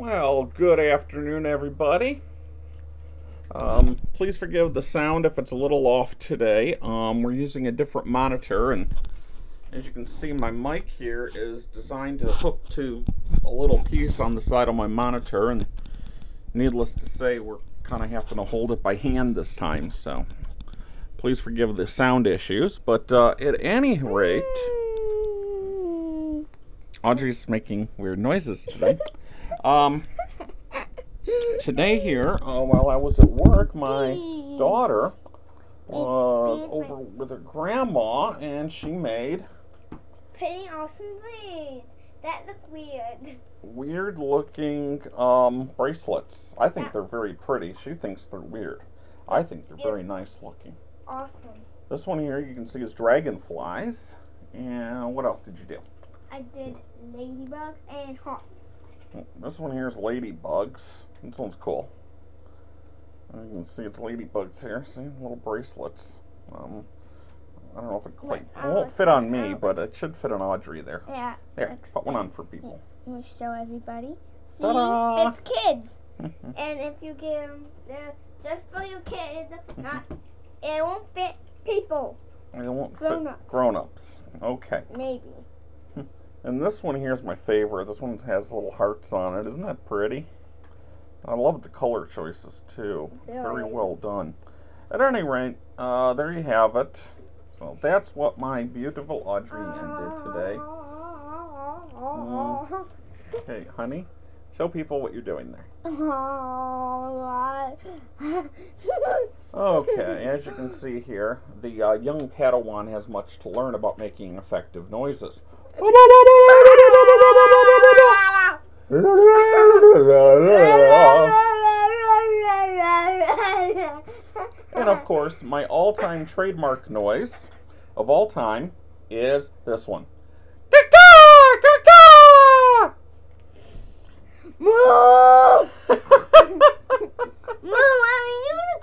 Well, good afternoon, everybody. Please forgive the sound if it's a little off today. We're using a different monitor, and as you can see, my mic here is designed to hook to a little piece on the side of my monitor, and needless to say, we're kind of having to hold it by hand this time, so please forgive the sound issues. But at any rate, Audrey's making weird noises today. Today here, while I was at work, my daughter was over with her grandma, and she made pretty awesome beads that look weird. Weird looking bracelets. I think they're very pretty. She thinks they're weird. I think they're very nice looking. Awesome. This one here you can see is dragonflies. And what else did you do? I did ladybugs and hearts. This one here is ladybugs. This one's cool. You can see it's ladybugs here. See, little bracelets. I don't know if it won't fit on me, but it should fit on Audrey there. Yeah. There, put one on for people. Let me show everybody. See, ta-da! it's kids. And if you get them, they're just for your kids. It won't fit people. It won't Grown-ups. fit grown-ups. Okay. Maybe. And this one here is my favorite. This one has little hearts on it. Isn't that pretty? I love the color choices too. It's very well done. At any rate, there you have it. So that's what my beautiful Audrey did today. Okay, honey, show people what you're doing there. Okay, as you can see here, the young Padawan has much to learn about making effective noises. And of course, my all-time trademark noise of all time is this one. Moo! Moo, I'm a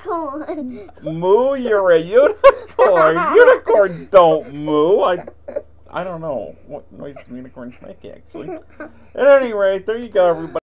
unicorn. Moo, you're a unicorn. Unicorns don't moo. I don't know what noise unicorns make, actually. At any rate, there you go, everybody.